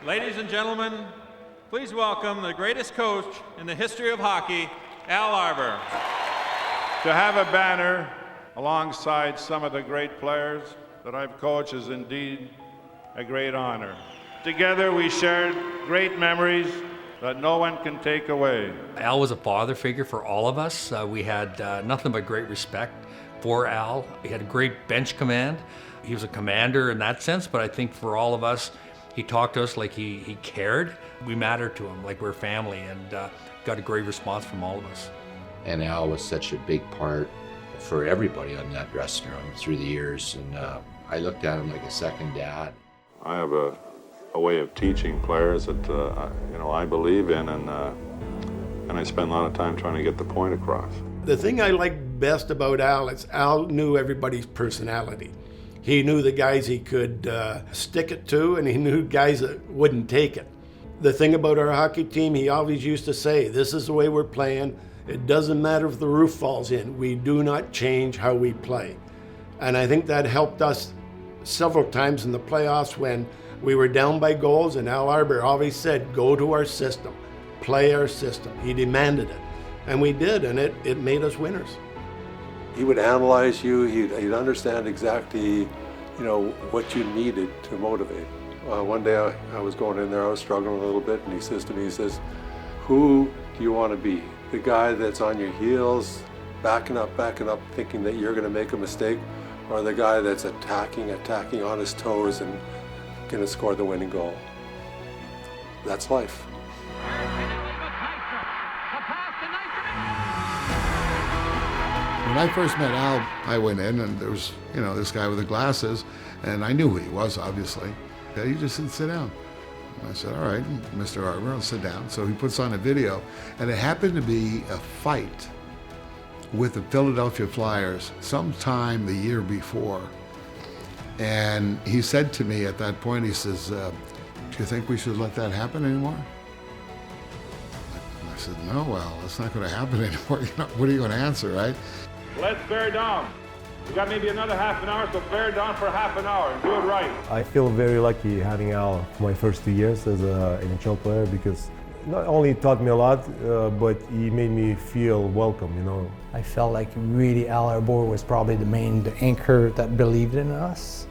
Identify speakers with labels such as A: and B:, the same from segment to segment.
A: Ladies and gentlemen, please welcome the greatest coach in the history of hockey, Al Arbour.
B: To have a banner alongside some of the great players that I've coached is indeed a great honor. Together we shared great memories that no one can take away.
C: Al was a father figure for all of us. We had nothing but great respect for Al. He had a great bench command. He was a commander in that sense, but I think for all of us, he talked to us like he cared. We mattered to him like we're family, and got a great response from all of us.
D: And Al was such a big part for everybody on that dressing room through the years, and I looked at him like a second dad.
B: I have a way of teaching players that I believe in, and I spend a lot of time trying to get the point across.
E: The thing I like best about Al is Al knew everybody's personality. He knew the guys he could stick it to, and he knew guys that wouldn't take it. The thing about our hockey team, he always used to say, this is the way we're playing. It doesn't matter if the roof falls in. We do not change how we play. And I think that helped us several times in the playoffs when we were down by goals, and Al Arbour always said, go to our system, play our system. He demanded it. And we did, and it made us winners.
F: He would analyze you, he'd understand exactly, what you needed to motivate. One day I was going in there, I was struggling a little bit, and he says to me, who do you want to be? The guy that's on your heels, backing up, thinking that you're going to make a mistake, or the guy that's attacking on his toes and going to score the winning goal? That's life.
G: When I first met Al, I went in and there was, this guy with the glasses, and I knew who he was, obviously. He just said, sit down. And I said, all right, Mr. Arbour, I'll sit down. So he puts on a video, and it happened to be a fight with the Philadelphia Flyers sometime the year before. And he said to me at that point, he says, do you think we should let that happen anymore? And I said, no, well, it's not going to happen anymore. What are you going to answer, right?
B: Let's bear down. We got maybe another half an hour, so bear down for half an hour and do it right.
H: I feel very lucky having Al for my first 2 years as an NHL player, because not only taught me a lot, but he made me feel welcome,
I: I felt like really Al Arbour was probably the anchor that believed in us.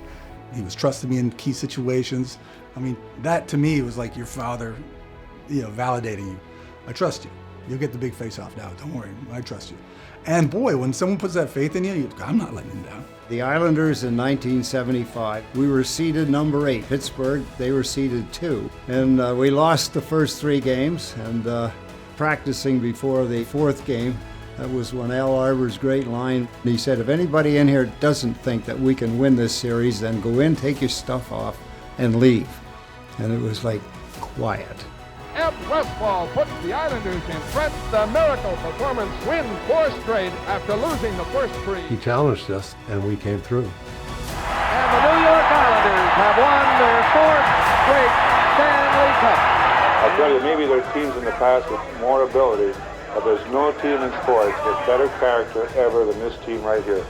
J: He was trusting me in key situations. I mean, that to me was like your father, validating you. I trust you. You'll get the big face-off now. Don't worry, I trust you. And boy, when someone puts that faith in you, I'm not letting him down.
K: The Islanders in 1975, we were seeded number 8. Pittsburgh, they were seeded 2. And we lost the first 3 games, and practicing before the 4th game, that was when Al Arbour's great line. He said, if anybody in here doesn't think that we can win this series, then go in, take your stuff off, and leave. And it was like quiet.
L: Ed Westfall puts the Islanders in front. The miracle performance wins 4 straight after losing the first 3.
F: He challenged us, and we came through.
L: And the New York Islanders have won their 4th straight Stanley Cup.
B: I'll tell you, maybe there are teams in the past with more ability, but there's no team in sports with better character ever than this team right here.